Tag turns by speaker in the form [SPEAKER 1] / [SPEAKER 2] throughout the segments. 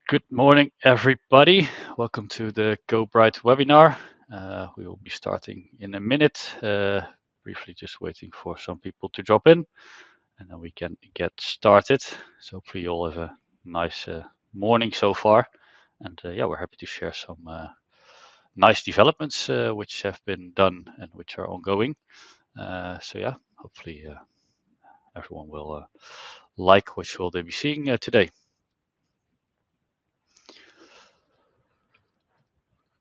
[SPEAKER 1] Good morning, everybody. Welcome to the GoBright webinar. We will be starting in a minute. Briefly just waiting for some people to drop in, and then we can get started. So hopefully you all have a nice morning so far. And yeah, we're happy to share some nice developments which have been done and which are ongoing. So yeah, hopefully everyone will like what will they be seeing today.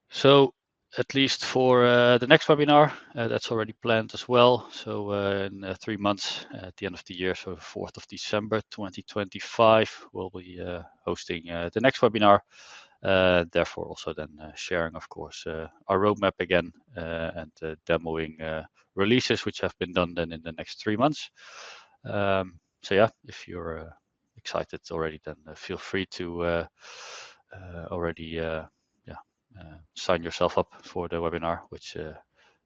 [SPEAKER 1] So at least for the next webinar, that's already planned as well. So in 3 months at the end of the year, so 4th of December 2025, we'll be hosting the next webinar. Therefore, also then sharing, of course, our roadmap again and demoing releases which have been done then in the next 3 months. So yeah, if you're excited already, then feel free to already sign yourself up for the webinar, which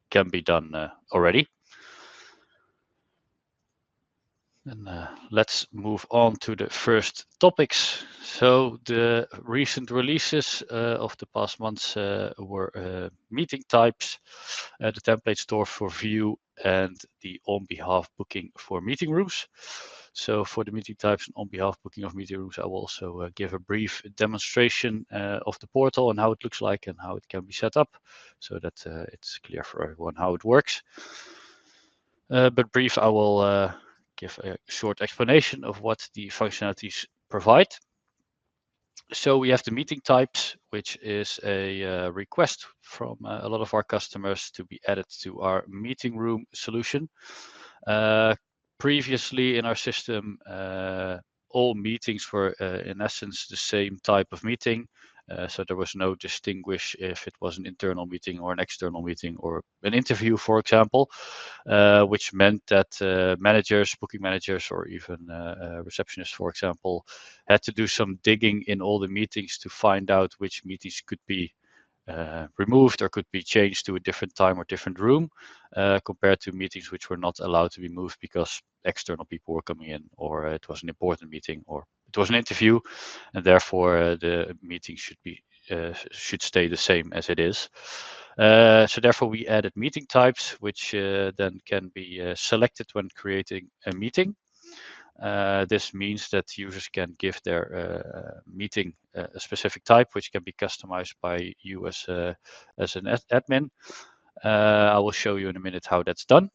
[SPEAKER 1] can be done already. And let's move on to the first topics. So the recent releases of the past months were meeting types, the template store for view, and the on behalf booking for meeting rooms. So for the meeting types and on behalf booking of meeting rooms, I will also give a brief demonstration of the portal and how it looks like and how it can be set up, so that it's clear for everyone how it works. But brief, I will give a short explanation of what the functionalities provide. So we have the meeting types, which is a request from a lot of our customers to be added to our meeting room solution. Previously in our system, all meetings were in essence the same type of meeting. So there was no distinguish if it was an internal meeting or an external meeting or an interview, for example, which meant that managers, booking managers, or even receptionists, for example, had to do some digging in all the meetings to find out which meetings could be removed or could be changed to a different time or different room, compared to meetings which were not allowed to be moved because external people were coming in, or it was an important meeting, or it was an interview, and therefore the meeting should stay the same as it is. So therefore we added meeting types, which then can be selected when creating a meeting. This means that users can give their meeting a specific type, which can be customized by you as an admin. I will show you in a minute how that's done.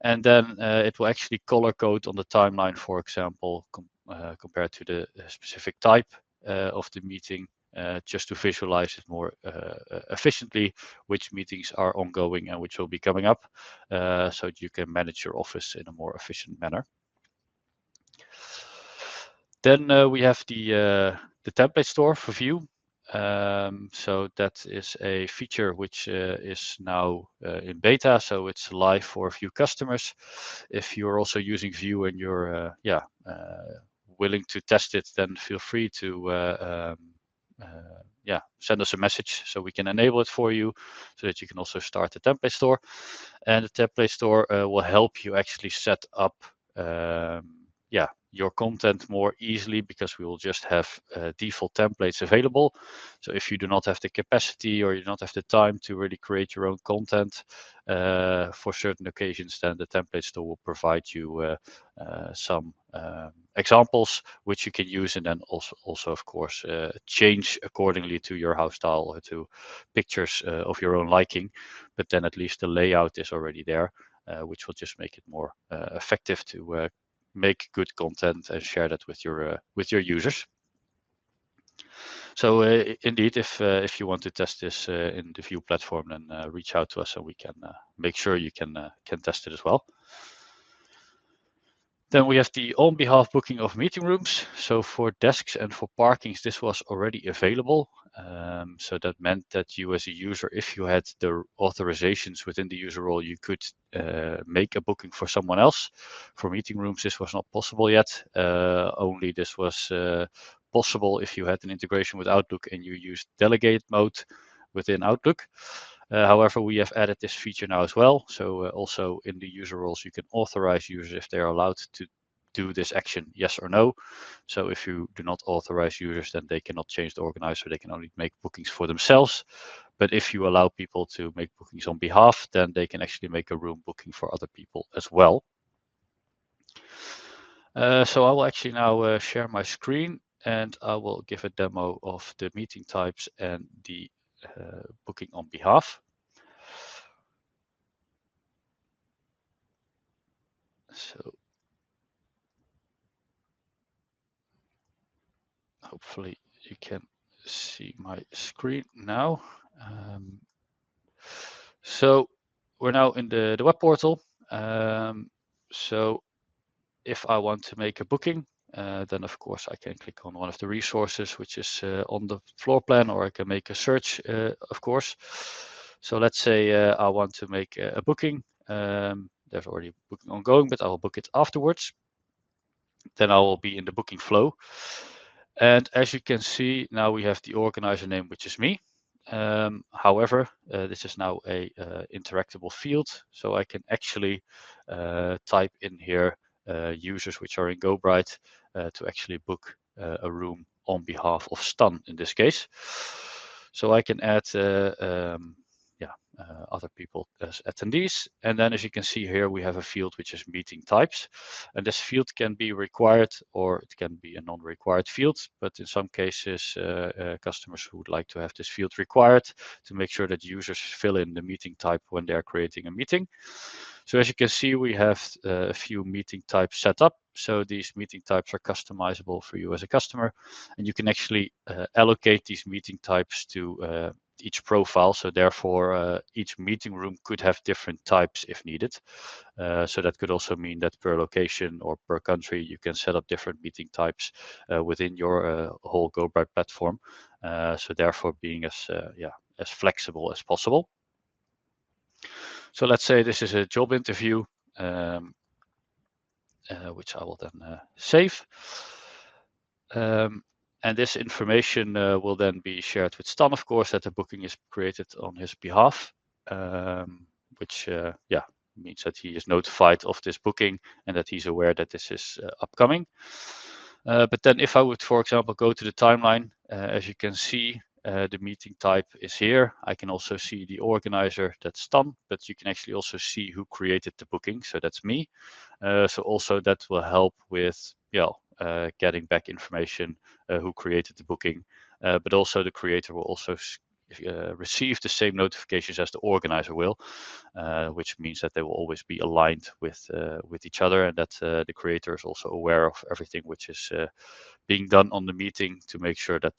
[SPEAKER 1] And then it will actually color code on the timeline, for example, compared to the specific type of the meeting, just to visualize it more efficiently, which meetings are ongoing and which will be coming up, so you can manage your office in a more efficient manner. Then we have the template store for view. So that is a feature which is now in beta, so it's live for a few customers. If you're also using View and you're willing to test it, then feel free to send us a message so we can enable it for you, so that you can also start the template store. And the template store will help you actually set up your content more easily, because we will just have default templates available. So if you do not have the capacity or you don't have the time to really create your own content for certain occasions, then the template store will provide you some examples which you can use, and then also of course change accordingly to your house style or to pictures of your own liking. But then at least the layout is already there, which will just make it more effective to make good content and share that with your users. So indeed, if you want to test this in the View platform, then reach out to us and we can make sure you can test it as well. Then we have the on behalf booking of meeting rooms. So for desks and for parkings, this was already available. So that meant that you as a user, if you had the authorizations within the user role, you could make a booking for someone else. For meeting rooms, this was not possible yet. Only this was possible if you had an integration with Outlook and you used delegate mode within Outlook. However, we have added this feature now as well. So also in the user roles, you can authorize users if they are allowed to do this action, yes or no. So if you do not authorize users, then they cannot change the organizer. They can only make bookings for themselves. But if you allow people to make bookings on behalf, then they can actually make a room booking for other people as well. So I will actually now share my screen, and I will give a demo of the meeting types and the booking on behalf. So hopefully you can see my screen now. So we're now in the web portal. So if I want to make a booking, then of course I can click on one of the resources, which is on the floor plan, or I can make a search, of course. So let's say I want to make a booking. There's already a booking ongoing, but I will book it afterwards. Then I will be in the booking flow. And as you can see, now we have the organizer name, which is me. However, this is now a interactable field, so I can actually type in here users which are in GoBright to actually book a room on behalf of Stan in this case. So I can add other people as attendees. And then as you can see here, we have a field which is meeting types. And this field can be required or it can be a non-required field. But in some cases, customers who would like to have this field required to make sure that users fill in the meeting type when they're creating a meeting. So as you can see, we have a few meeting types set up. So these meeting types are customizable for you as a customer. And you can actually allocate these meeting types to each profile. So therefore, each meeting room could have different types if needed. So that could also mean that per location or per country, you can set up different meeting types within your whole GoBright platform. So therefore, being as flexible as possible. So let's say this is a job interview, which I will then save. And this information will then be shared with Stan, of course, that the booking is created on his behalf, which means that he is notified of this booking and that he's aware that this is upcoming. But then if I would, for example, go to the timeline, as you can see, the meeting type is here. I can also see the organizer, that's Stan, but you can actually also see who created the booking. So that's me. So also that will help with getting back information who created the booking, but also the creator will also receive the same notifications as the organizer will, which means that they will always be aligned with each other, and that the creator is also aware of everything which is being done on the meeting to make sure that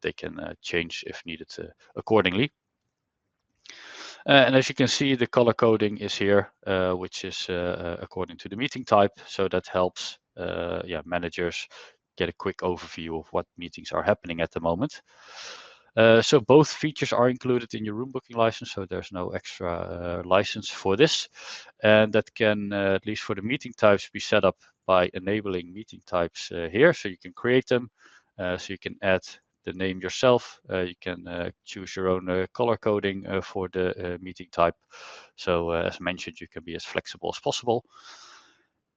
[SPEAKER 1] they can change if needed accordingly. And as you can see, the color coding is here, which is according to the meeting type. So that helps managers get a quick overview of what meetings are happening at the moment. So both features are included in your room booking license, so there's no extra license for this. And that can, at least for the meeting types, be set up by enabling meeting types here. So you can create them, so you can add the name yourself. You can choose your own color coding for the meeting type. So as mentioned, you can be as flexible as possible.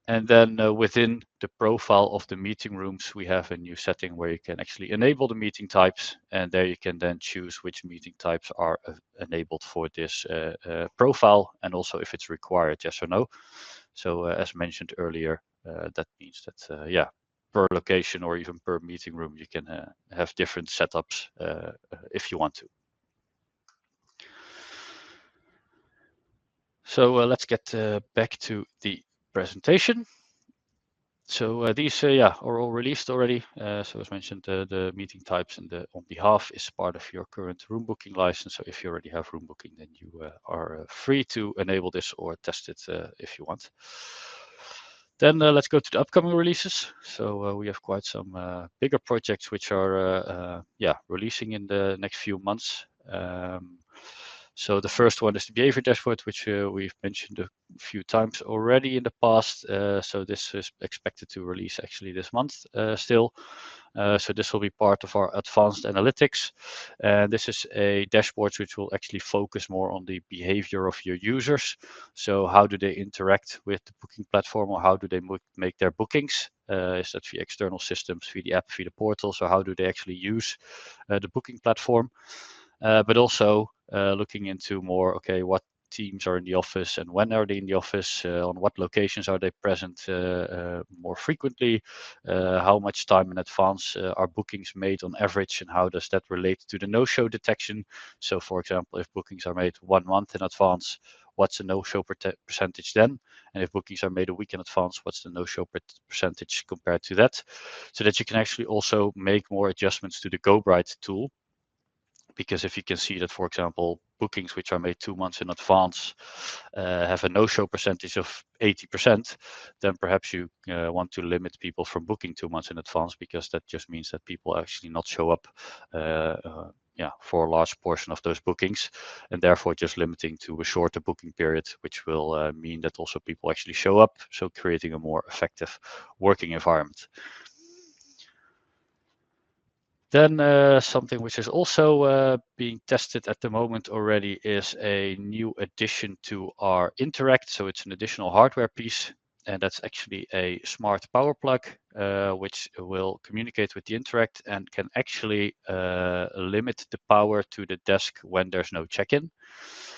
[SPEAKER 1] And then within the profile of the meeting rooms, we have a new setting where you can actually enable the meeting types. And there you can then choose which meeting types are enabled for this profile, and also if it's required, yes or no. So as mentioned earlier, that means that, per location or even per meeting room, you can have different setups if you want to. So let's get back to the presentation. So these are all released already. So as mentioned, the meeting types and the on behalf is part of your current room booking license. So if you already have room booking, then you are free to enable this or test it if you want. Then let's go to the upcoming releases. So we have quite some bigger projects which are releasing in the next few months. So the first one is the behavior dashboard, which we've mentioned a few times already in the past. So this is expected to release actually this month still. So this will be part of our advanced analytics. And this is a dashboard which will actually focus more on the behavior of your users. So how do they interact with the booking platform, or how do they make their bookings? Is that via external systems, via the app, via the portal? So how do they actually use the booking platform? But also looking into more, okay, what teams are in the office and when are they in the office, on what locations are they present more frequently, how much time in advance are bookings made on average, and how does that relate to the no-show detection? So for example, if bookings are made 1 month in advance, what's the no-show percentage then? And if bookings are made a week in advance, what's the no-show percentage compared to that? So that you can actually also make more adjustments to the GoBright tool. Because if you can see that, for example, bookings which are made 2 months in advance have a no-show percentage of 80%, then perhaps you want to limit people from booking 2 months in advance, because that just means that people actually not show up for a large portion of those bookings, and therefore just limiting to a shorter booking period, which will mean that also people actually show up, so creating a more effective working environment. Then something which is also being tested at the moment already is a new addition to our Interact. So it's an additional hardware piece, and that's actually a smart power plug, which will communicate with the Interact and can actually limit the power to the desk when there's no check-in.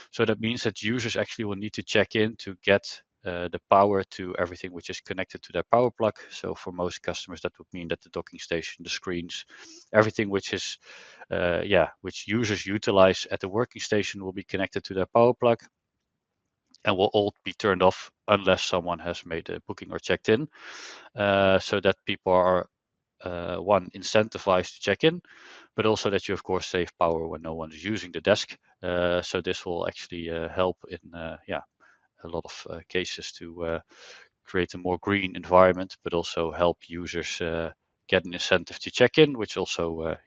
[SPEAKER 1] So that means that users actually will need to check in to get the power to everything which is connected to their power plug. So for most customers, that would mean that the docking station, the screens, everything which is, which users utilize at the working station will be connected to their power plug, and will all be turned off unless someone has made a booking or checked in, so that people are one, incentivized to check in, but also that you of course save power when no one is using the desk. So this will actually help in a lot of cases to create a more green environment, but also help users get an incentive to check in, which also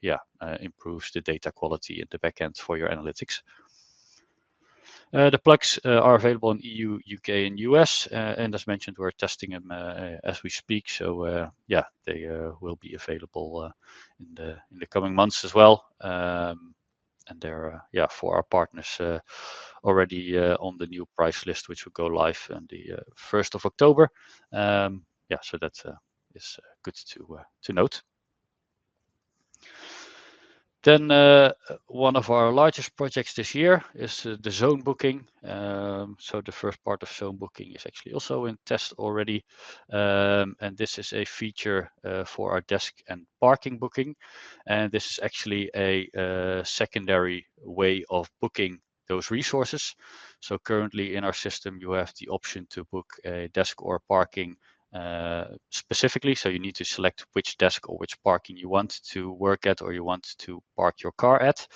[SPEAKER 1] improves the data quality in the backend for your analytics. The plugs are available in EU, UK, and US, and as mentioned, we're testing them as we speak. So they will be available in the coming months as well. And they're for our partners already on the new price list, which will go live on the 1st of October. So that is good to note. Then one of our largest projects this year is the zone booking. So the first part of zone booking is actually also in test already. And this is a feature for our desk and parking booking. And this is actually a secondary way of booking those resources. So currently in our system, you have the option to book a desk or parking specifically. So you need to select which desk or which parking you want to work at, or you want to park your car at,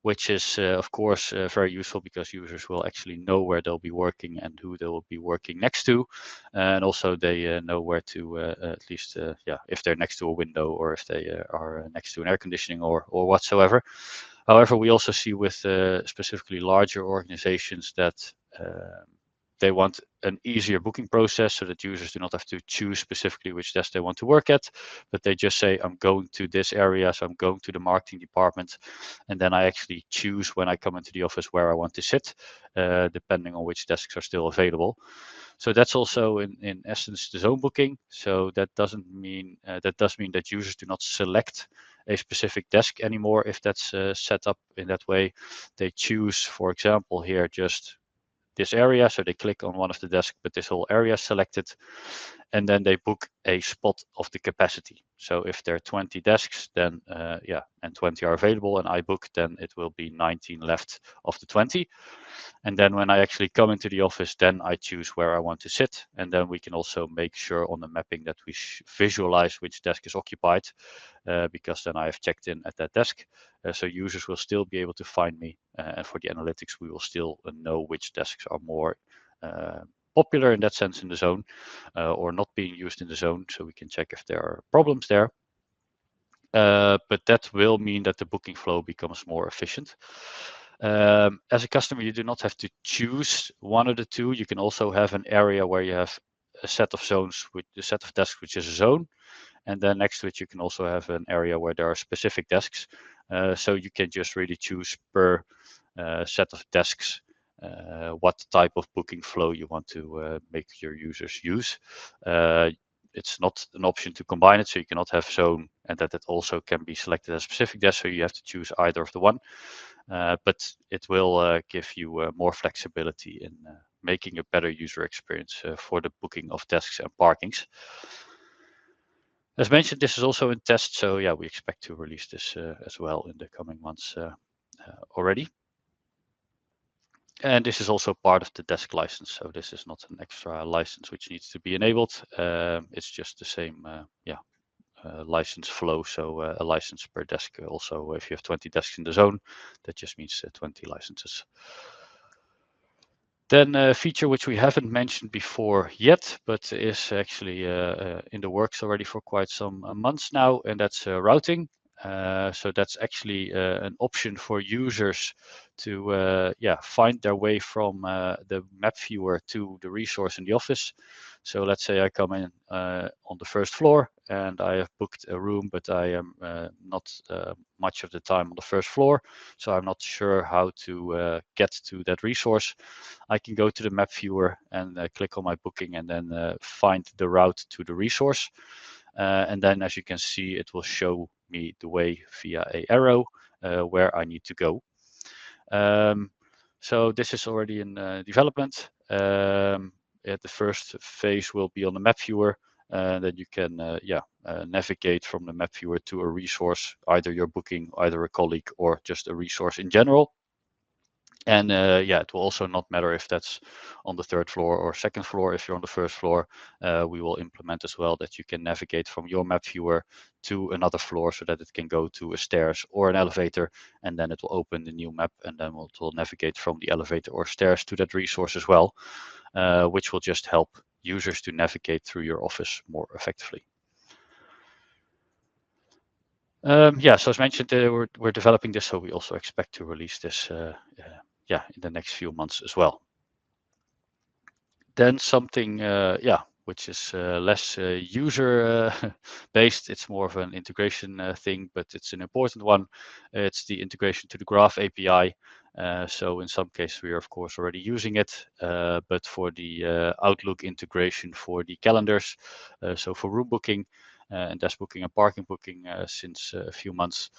[SPEAKER 1] which is of course very useful, because users will actually know where they'll be working and who they will be working next to, and also they know where to at least if they're next to a window, or if they are next to an air conditioning or whatsoever. However, we also see with specifically larger organizations that they want an easier booking process, so that users do not have to choose specifically which desk they want to work at, but they just say, I'm going to this area, so I'm going to the marketing department, and then I actually choose when I come into the office where I want to sit, depending on which desks are still available. So that's also in essence the zone booking. So that doesn't mean that does mean that users do not select a specific desk anymore if that's set up in that way. They choose, for example, here just this area. So they click on one of the desks, but this whole area is selected, and then they book a spot of the capacity. So if there are 20 desks, then and 20 are available, and I book, then it will be 19 left of the 20. And then when I actually come into the office, then I choose where I want to sit. And then we can also make sure on the mapping that we visualize which desk is occupied, because then I have checked in at that desk. So users will still be able to find me. And for the analytics, we will still know which desks are more popular in that sense in the zone, or not being used in the zone. So we can check if there are problems there. But that will mean that the booking flow becomes more efficient. As a customer, you do not have to choose one of the two. You can also have an area where you have a set of zones with the set of desks, which is a zone. And then next to it, you can also have an area where there are specific desks. So you can just really choose per set of desks what type of booking flow you want to make your users use. It's not an option to combine it, so you cannot have zone and that it also can be selected as specific desk, so you have to choose either of the one. But it will give you more flexibility in making a better user experience for the booking of desks and parkings. As mentioned, this is also in test, so yeah, we expect to release this as well in the coming months already. And this is also part of the desk license, so this is not an extra license which needs to be enabled. It's just the same, license flow. So a license per desk. Also, if you have 20 desks in the zone, that just means 20 licenses. Then a feature which we haven't mentioned before yet, but is actually in the works already for quite some months now, and that's routing. So that's actually an option for users to find their way from the map viewer to the resource in the office. So let's say I come in on the first floor and I have booked a room, but I am not much of the time on the first floor. So I'm not sure how to get to that resource. I can go to the map viewer and click on my booking and then find the route to the resource. And then as you can see, it will show me the way via a arrow where I need to go. So this is already in development. The first phase will be on the map viewer. Then you can navigate from the map viewer to a resource, either your booking, either a colleague, or just a resource in general. And it will also not matter if that's on the third floor or second floor. If you're on the first floor, we will implement as well that you can navigate from your map viewer to another floor so that it can go to a stairs or an elevator, and then it will open the new map, and then it will navigate from the elevator or stairs to that resource as well, which will just help users to navigate through your office more effectively. So as mentioned, we're developing this, so we also expect to release this in the next few months as well. Then something which is less user based. It's more of an integration thing, but it's an important one. It's the integration to the Graph API. So in some cases we are of course already using it, but for the Outlook integration for the calendars, so for room booking and desk booking and parking booking since a few months,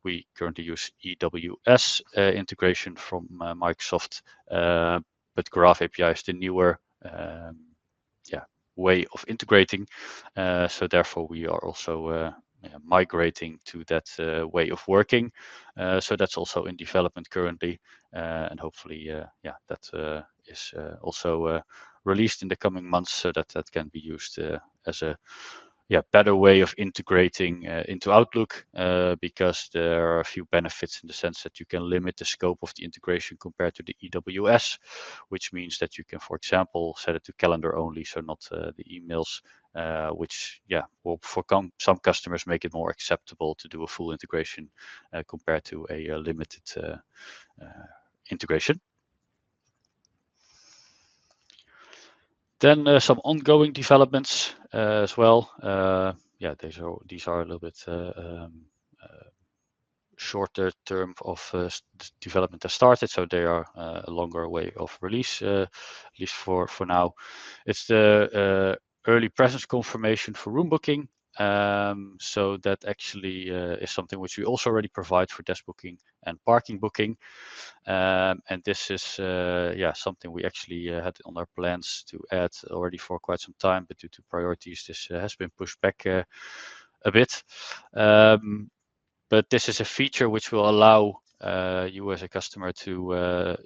[SPEAKER 1] we currently use EWS integration from Microsoft, but Graph API is the newer way of integrating. So therefore, we are also migrating to that way of working. So that's also in development currently, and hopefully, that is also released in the coming months, so that that can be used as a better way of integrating into Outlook, because there are a few benefits in the sense that you can limit the scope of the integration compared to the EWS, which means that you can, for example, set it to calendar only, so not the emails, which will for some customers make it more acceptable to do a full integration compared to a limited integration. Then some ongoing developments as well. These are a little bit shorter term of development that started, so they are a longer way of release, at least for now. It's the early presence confirmation for room booking. So that actually is something which we also already provide for desk booking and parking booking. And this is something we actually had on our plans to add already for quite some time, but due to priorities, this has been pushed back a bit. But this is a feature which will allow you as a customer to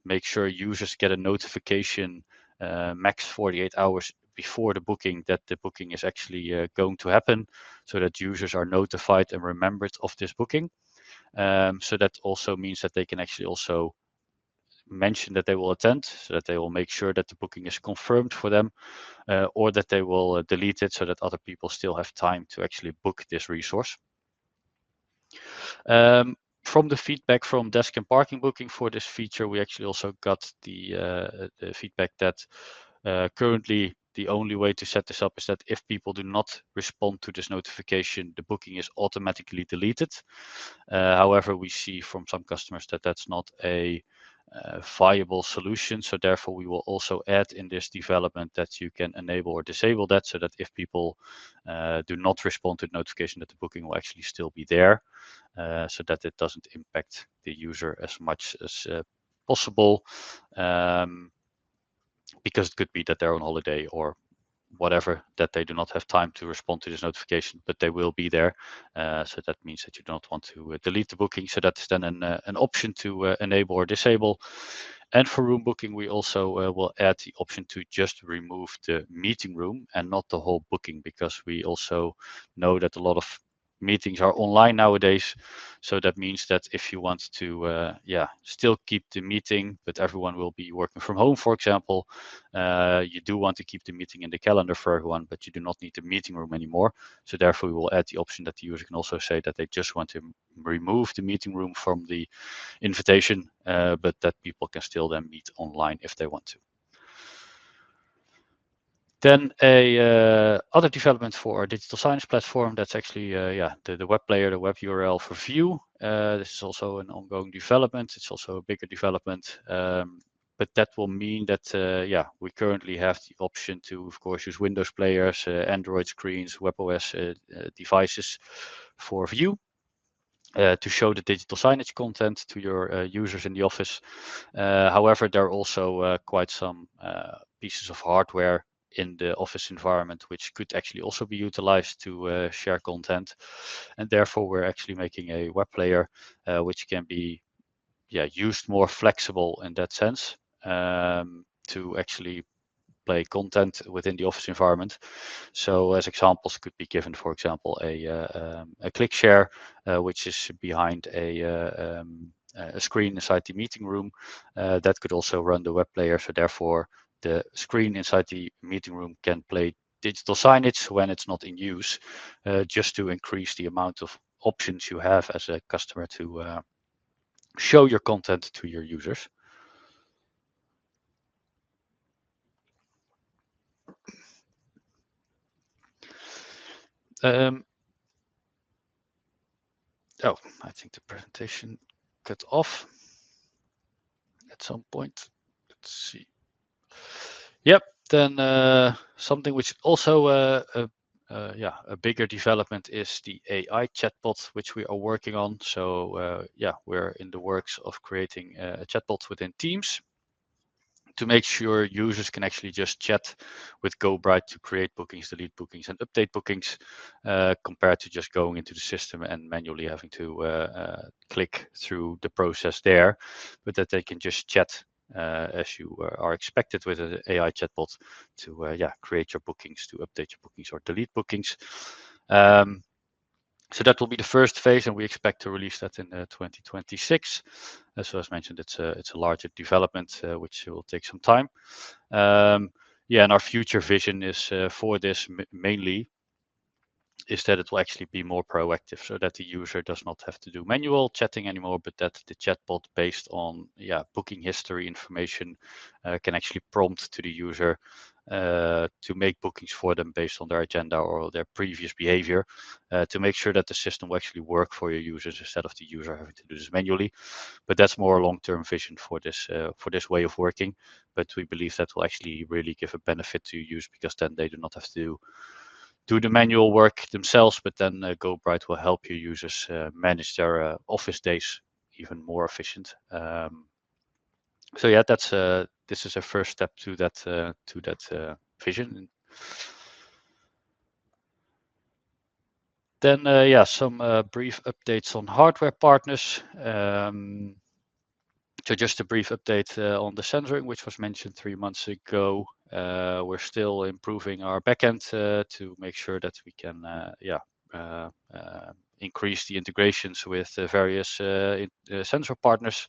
[SPEAKER 1] make sure users get a notification max 48 hours before the booking that the booking is actually going to happen, so that users are notified and remembered of this booking. So that also means that they can actually also mention that they will attend, so that they will make sure that the booking is confirmed for them, or that they will delete it so that other people still have time to actually book this resource. From the feedback from desk and parking booking for this feature, we actually also got the feedback that currently the only way to set this up is that if people do not respond to this notification, the booking is automatically deleted. However, we see from some customers that that's not a viable solution. So therefore, we will also add in this development that you can enable or disable that, so that if people do not respond to the notification, that the booking will actually still be there, so that it doesn't impact the user as much as possible. Because it could be that they're on holiday or whatever, that they do not have time to respond to this notification, but they will be there. So that means that you don't want to delete the booking. So that's then an option to enable or disable. And for room booking, we also will add the option to just remove the meeting room and not the whole booking, because we also know that a lot of meetings are online nowadays. So that means that if you want to still keep the meeting, but everyone will be working from home, for example, you do want to keep the meeting in the calendar for everyone, but you do not need the meeting room anymore. So therefore, we will add the option that the user can also say that they just want to remove the meeting room from the invitation, but that people can still then meet online if they want to. Then a other development for our digital signage platform, that's actually the web player, the web URL for view. This is also an ongoing development. It's also a bigger development. But that will mean that we currently have the option to, of course, use Windows players, Android screens, WebOS devices for view. To show the digital signage content to your users in the office. However, there are also quite some pieces of hardware in the office environment which could actually also be utilized to share content. And therefore, we're actually making a web player which can be used more flexible in that sense, to actually play content within the office environment. So as examples could be given, for example, a click share, which is behind a screen inside the meeting room. That could also run the web player. So therefore, the screen inside the meeting room can play digital signage when it's not in use, just to increase the amount of options you have as a customer to show your content to your users. Oh, I think the presentation cut off at some point. Let's see. Yep. Then something which also a bigger development is the AI chatbot, which we are working on. So we're in the works of creating a chatbot within Teams to make sure users can actually just chat with GoBright to create bookings, delete bookings, and update bookings, compared to just going into the system and manually having to click through the process there, but that they can just chat as you are expected with an AI chatbot to create your bookings, to update your bookings, or delete bookings. So that will be the first phase, and we expect to release that in 2026. So as mentioned, it's a larger development which will take some time. And our future vision is for this mainly is that it will actually be more proactive, so that the user does not have to do manual chatting anymore, but that the chatbot, based on booking history information, can actually prompt to the user to make bookings for them based on their agenda or their previous behavior, to make sure that the system will actually work for your users instead of the user having to do this manually. But that's more a long-term vision for this way of working. But we believe that will actually really give a benefit to use, because then they do not have to do the manual work themselves, but then GoBright will help your users manage their office days even more efficient. So yeah, that's this is a first step to that vision. Then some brief updates on hardware partners. So just a brief update on the sensoring, which was mentioned 3 months ago. We're still improving our backend to make sure that we can increase the integrations with various sensor partners.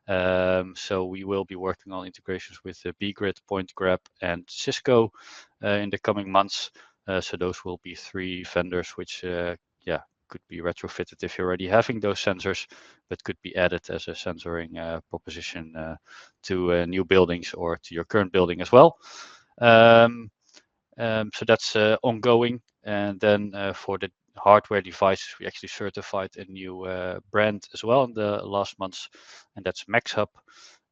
[SPEAKER 1] So we will be working on integrations with BGrid, PointGrab, and Cisco in the coming months. So those will be 3 vendors which could be retrofitted if you're already having those sensors, but could be added as a sensoring proposition to new buildings or to your current building as well. So that's ongoing. And then for the hardware devices, we actually certified a new brand as well in the last months, and that's MaxHub.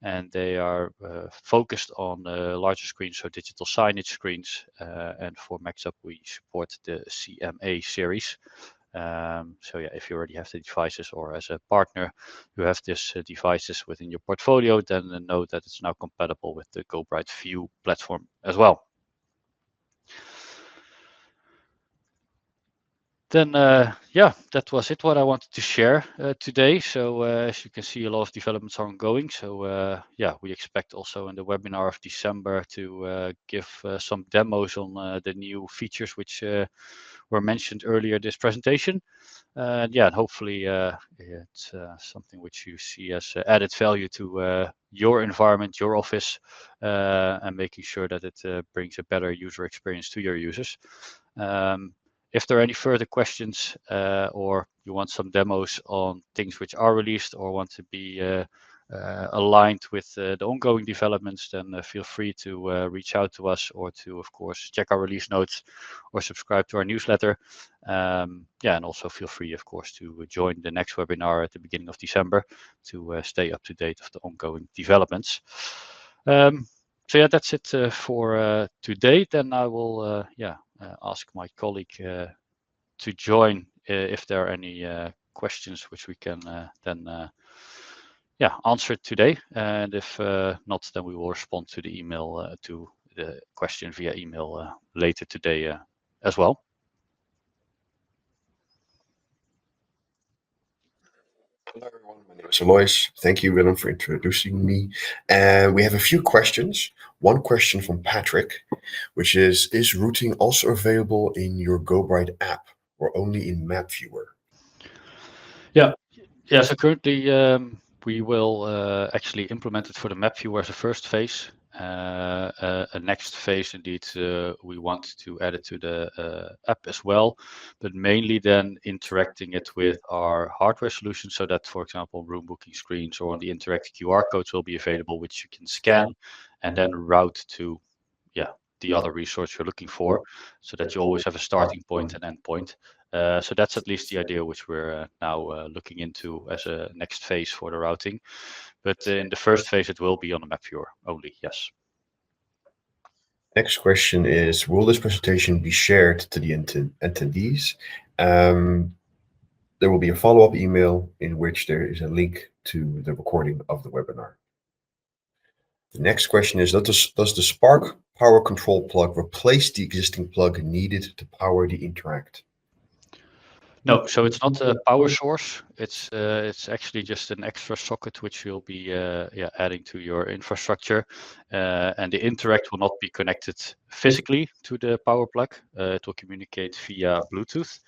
[SPEAKER 1] And they are focused on larger screens, so digital signage screens. And for MaxHub, we support the CMA series. So yeah, if you already have the devices or as a partner, you have these devices within your portfolio, then know that it's now compatible with the GoBright View platform as well. Then yeah, that was it what I wanted to share today. So as you can see, a lot of developments are ongoing. So yeah, we expect also in the webinar of December to give some demos on the new features which were mentioned earlier this presentation. Yeah, and hopefully it's something which you see as added value to your environment, your office, and making sure that it brings a better user experience to your users. If there are any further questions or you want some demos on things which are released or want to be aligned with the ongoing developments, then feel free to reach out to us or to, of course, check our release notes or subscribe to our newsletter. Yeah, and also feel free, of course, to join the next webinar at the beginning of December to stay up to date of the ongoing developments. So yeah, that's it for today. Then I will ask my colleague to join if there are any questions which we can then answer today. And if not, then we will respond to the email to the question via email later today as well.
[SPEAKER 2] Hello everyone, my name is Alois. Thank you, Willem, for introducing me. We have a few questions. One question from Patrick, which is routing also available in your GoBright app or only in Map Viewer?
[SPEAKER 1] Yeah, so currently we will actually implement it for the map viewer as a first phase. A next phase, indeed, we want to add it to the app as well, but mainly then interacting it with our hardware solution so that, for example, room booking screens or on the interactive QR codes will be available, which you can scan and then route to the other resource you're looking for, so that you always have a starting point and end point. So that's at least the idea which we're now looking into as a next phase for the routing. But in the first phase, it will be on the map viewer only, yes.
[SPEAKER 2] Next question is, will this presentation be shared to the attendees? There will be a follow-up email in which there is a link to the recording of the webinar. The next question is, does the Spark power control plug replace the existing plug needed to power the Interact?
[SPEAKER 1] No, so it's not a power source. It's actually just an extra socket which you'll be adding to your infrastructure, and the Interact will not be connected physically to the power plug. It will communicate via Bluetooth.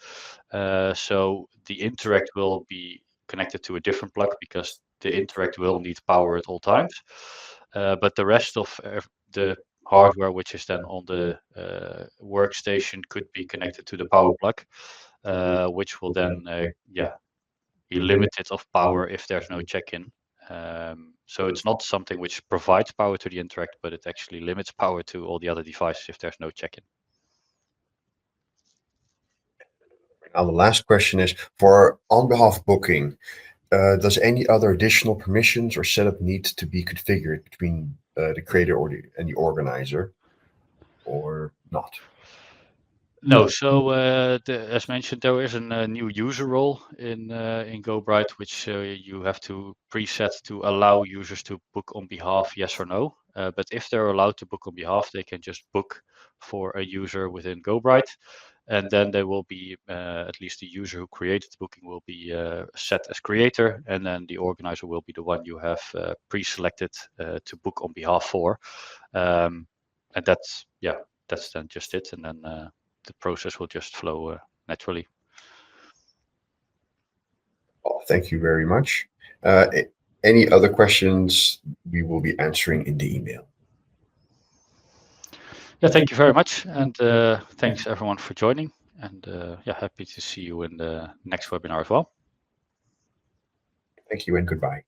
[SPEAKER 1] So the Interact will be connected to a different plug because the Interact will need power at all times. But the rest of the hardware, which is then on the workstation, could be connected to the power plug. Which will then be limited of power if there's no check-in. So it's not something which provides power to the Interact, but it actually limits power to all the other devices if there's no check-in.
[SPEAKER 2] Now the last question is, for on-behalf booking, does any other additional permissions or setup need to be configured between the creator and the organizer, or not?
[SPEAKER 1] No, so as mentioned, there is a new user role in GoBright, which you have to preset to allow users to book on behalf, yes or no. But if they're allowed to book on behalf, they can just book for a user within GoBright, and then they will be at least the user who created the booking will be set as creator, and then the organizer will be the one you have pre-selected to book on behalf for. And that's then just it, and then the process will just flow naturally.
[SPEAKER 2] Oh, thank you very much. Any other questions we will be answering in the email.
[SPEAKER 1] Yeah, thank you very much, and thanks everyone for joining. And yeah, happy to see you in the next webinar as well.
[SPEAKER 2] Thank you and goodbye.